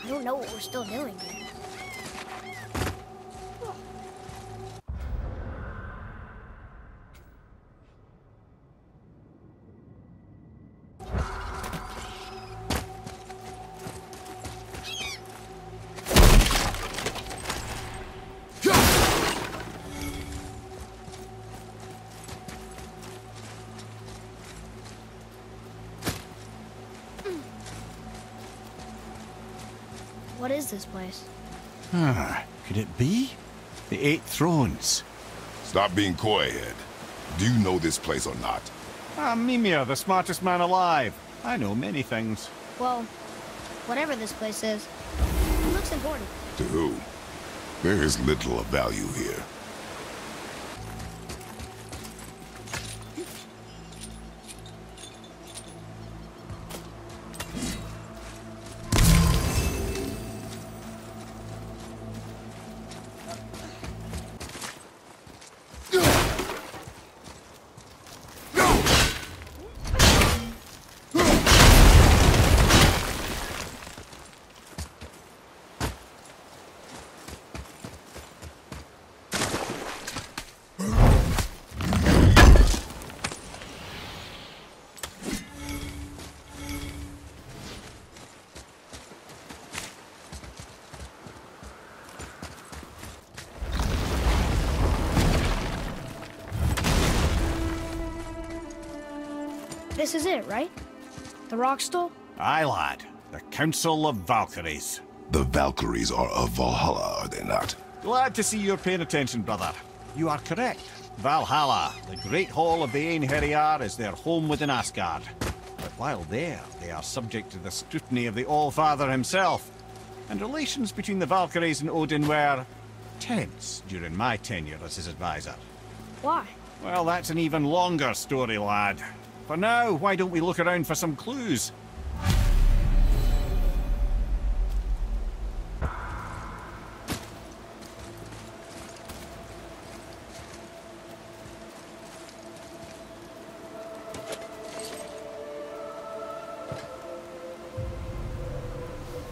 I don't know what we're still doing here. What is this place? Could it be? The 8 Thrones. Stop being coy-head. Do you know this place or not? Mimir, the smartest man alive. I know many things. Well, whatever this place is, it looks important. To who? There is little of value here. This is it, right? The rock stool? Aye, lad. The Council of Valkyries. The Valkyries are of Valhalla, are they not? Glad to see you're paying attention, brother. You are correct. Valhalla, the great hall of the Einherjar, is their home within Asgard. But while there, they are subject to the scrutiny of the All-Father himself. And relations between the Valkyries and Odin were tense during my tenure as his advisor. Why? Well, that's an even longer story, lad. For now, why don't we look around for some clues?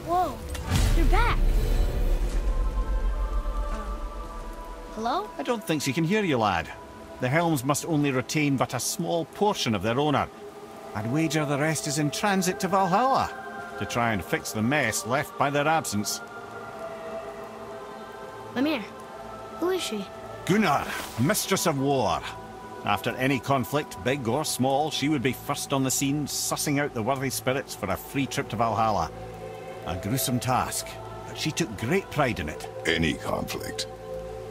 Whoa, you're back. Hello? I don't think she can hear you, lad. The helms must only retain but a small portion of their owner. I'd wager the rest is in transit to Valhalla, to try and fix the mess left by their absence. Mimir, who is she? Gunnar, Mistress of War. After any conflict, big or small, she would be first on the scene, sussing out the worthy spirits for a free trip to Valhalla. A gruesome task, but she took great pride in it. Any conflict.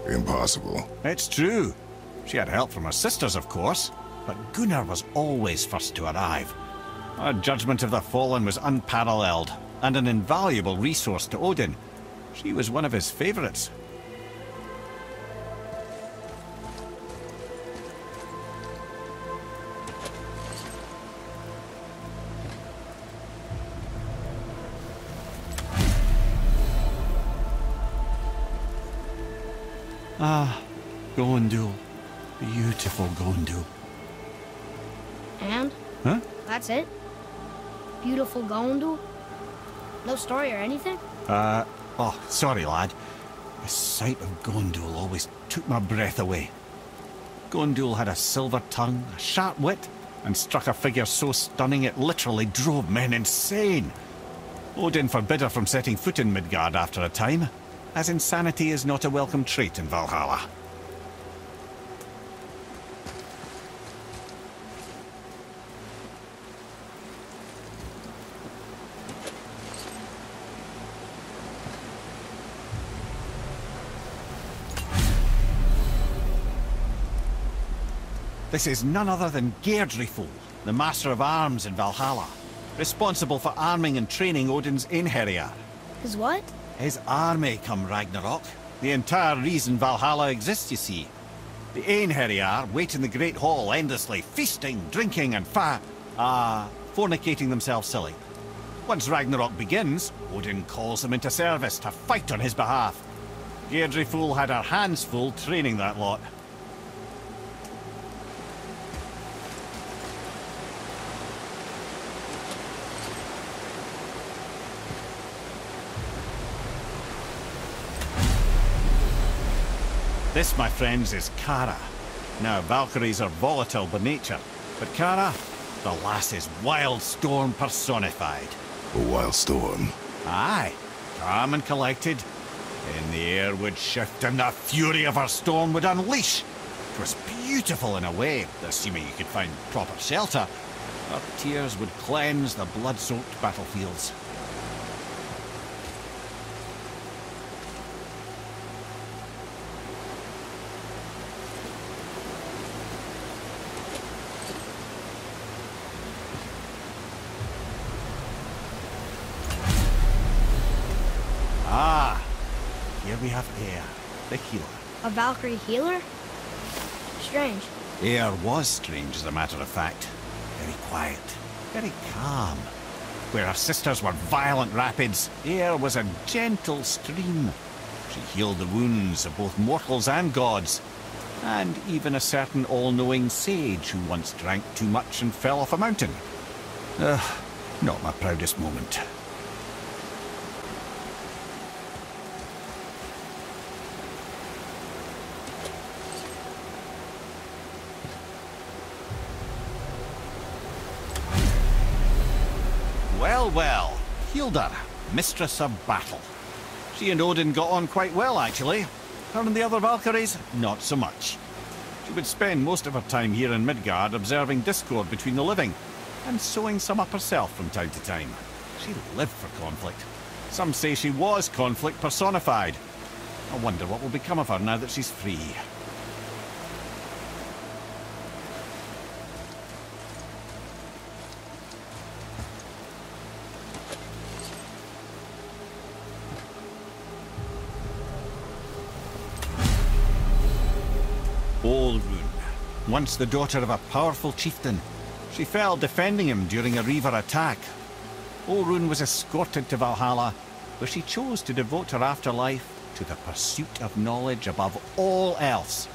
Impossible. It's true. She had help from her sisters, of course, but Gunnar was always first to arrive. Her judgment of the fallen was unparalleled, and an invaluable resource to Odin. She was one of his favorites. Ah, Gondul. Beautiful Gondul. And? Huh? That's it? Beautiful Gondul? No story or anything? Oh, sorry, lad. The sight of Gondul always took my breath away. Gondul had a silver tongue, a sharp wit, and struck a figure so stunning it literally drove men insane. Odin forbid her from setting foot in Midgard after a time, as insanity is not a welcome trait in Valhalla. This is none other than Geirdriful, the Master of Arms in Valhalla, responsible for arming and training Odin's Einherjar. His what? His army come Ragnarok. The entire reason Valhalla exists, you see. The Einherjar wait in the Great Hall endlessly, feasting, drinking, and fornicating themselves silly. Once Ragnarok begins, Odin calls them into service to fight on his behalf. Geirdriful had her hands full training that lot. This, my friends, is Kara. Now, Valkyries are volatile by nature, but Kara, the lass's wild storm personified. A wild storm. Aye, calm and collected. Then the air would shift and the fury of her storm would unleash. It was beautiful in a way, assuming you could find proper shelter. Her tears would cleanse the blood-soaked battlefields. Ah, here we have Air, the healer. A Valkyrie healer? Strange. Air was strange, as a matter of fact. Very quiet, very calm. Where her sisters were violent rapids, Air was a gentle stream. She healed the wounds of both mortals and gods, and even a certain all-knowing sage who once drank too much and fell off a mountain. Not my proudest moment. Well, Hilda, mistress of battle. She and Odin got on quite well, actually. Her and the other Valkyries, not so much. She would spend most of her time here in Midgard observing discord between the living, and sewing some up herself from time to time. She lived for conflict. Some say she was conflict personified. I wonder what will become of her now that she's free. Sigrun, once the daughter of a powerful chieftain. She fell defending him during a Reaver attack. Sigrun was escorted to Valhalla, where she chose to devote her afterlife to the pursuit of knowledge above all else.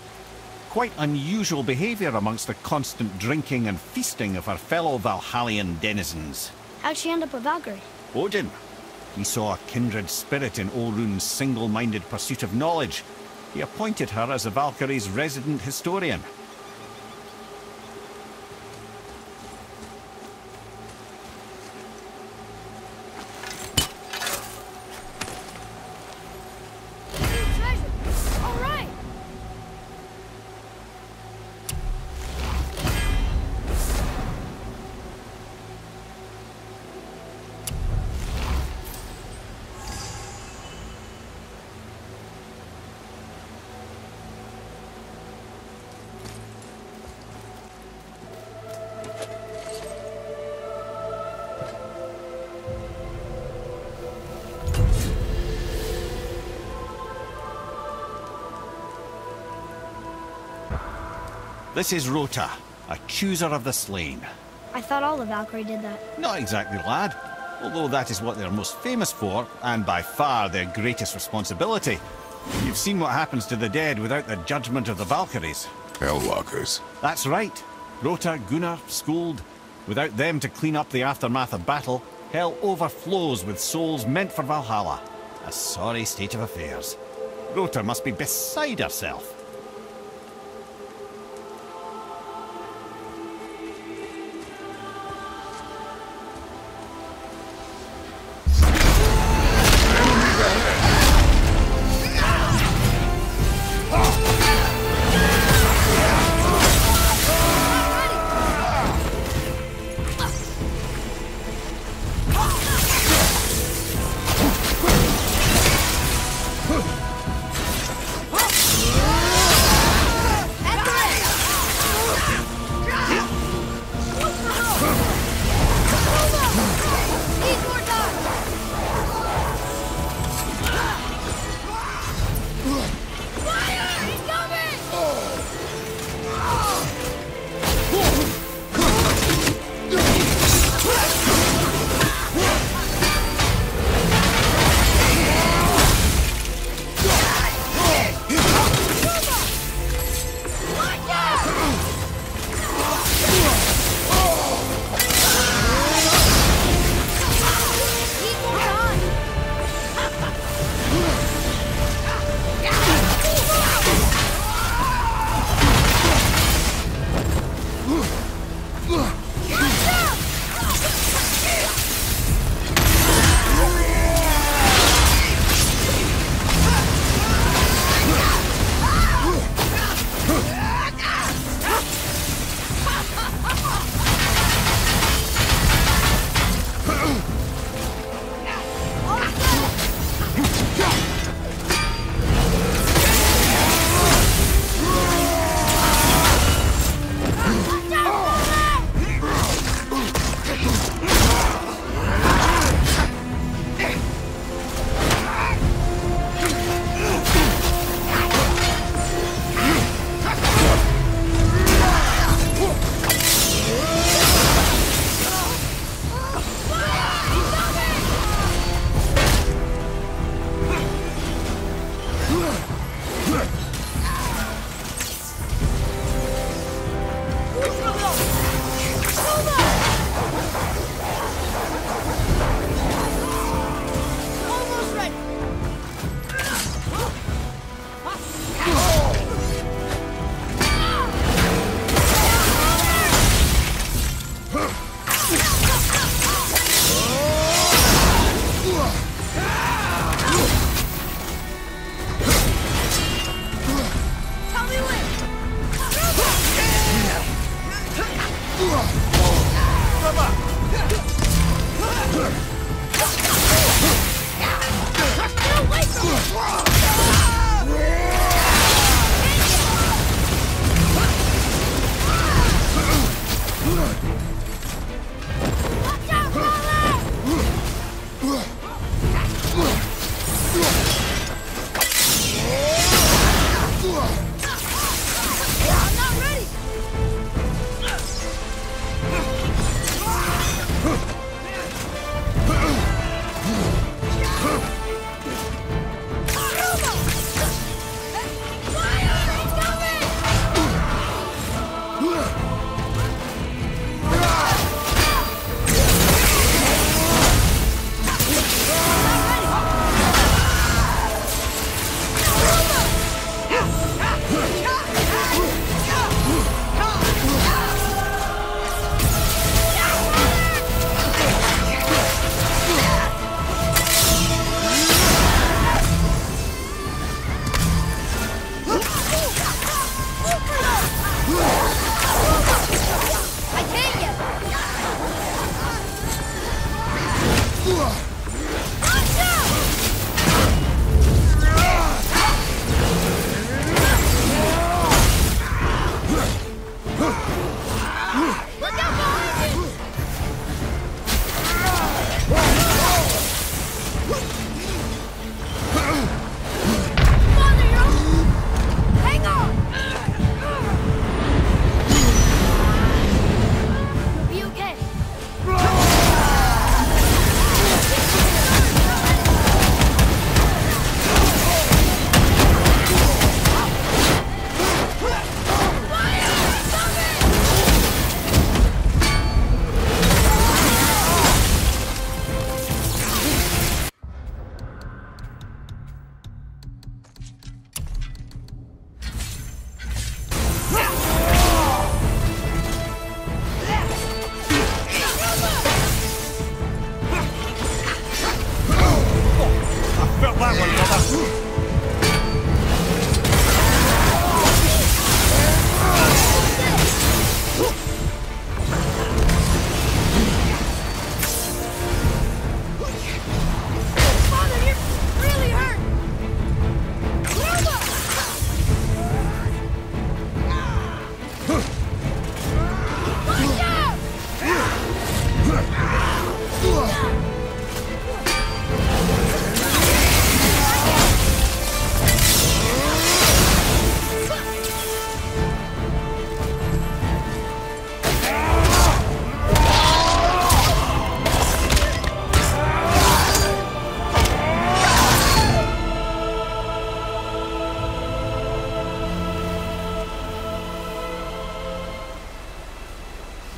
Quite unusual behaviour amongst the constant drinking and feasting of her fellow Valhallian denizens. How'd she end up a Valkyrie? Odin. He saw a kindred spirit in Sigrun's single-minded pursuit of knowledge. He appointed her as the Valkyrie's resident historian. Treasure! All right! This is Rota, a chooser of the slain. I thought all the Valkyrie did that. Not exactly, lad. Although that is what they're most famous for, and by far their greatest responsibility. You've seen what happens to the dead without the judgment of the Valkyries. Hellwalkers. That's right. Rota, Gunnar, Skuld. Without them to clean up the aftermath of battle, hell overflows with souls meant for Valhalla. A sorry state of affairs. Rota must be beside herself.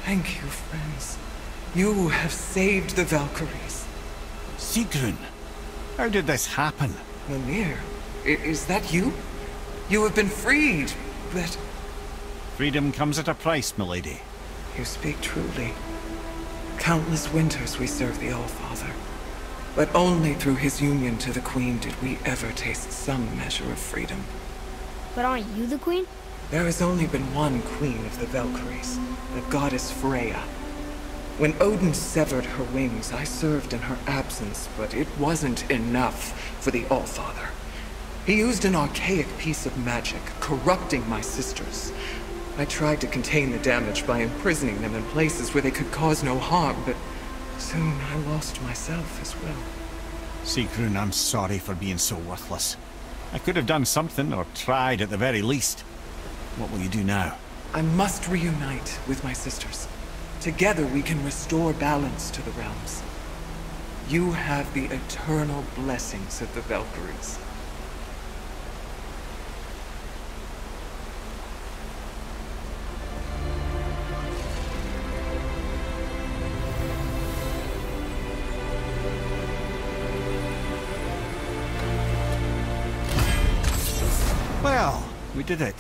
Thank you, friends. You have saved the Valkyries. Sigrun, how did this happen? Mimir, is that you? You have been freed, but... Freedom comes at a price, milady. You speak truly. Countless winters we served the All-Father. But only through his union to the Queen did we ever taste some measure of freedom. But aren't you the queen? There has only been one queen of the Valkyries, the goddess Freya. When Odin severed her wings, I served in her absence, but it wasn't enough for the All-Father. He used an archaic piece of magic, corrupting my sisters. I tried to contain the damage by imprisoning them in places where they could cause no harm, but soon I lost myself as well. Sigrun, I'm sorry for being so worthless. I could have done something, or tried at the very least. What will you do now? I must reunite with my sisters. Together we can restore balance to the realms. You have the eternal blessings of the Valkyries. Well, we did it,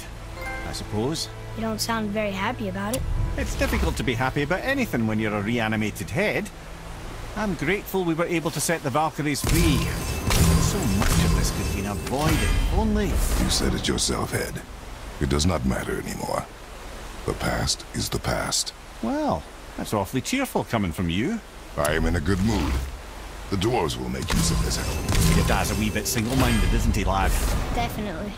I suppose. You don't sound very happy about it. It's difficult to be happy about anything when you're a reanimated head. I'm grateful we were able to set the Valkyries free. So much of this could have been avoided, only... You said it yourself, Head. It does not matter anymore. The past is the past. Well, that's awfully cheerful coming from you. I am in a good mood. The dwarves will make use of this help. Your dad's a wee bit single-minded, isn't he, lad? Definitely.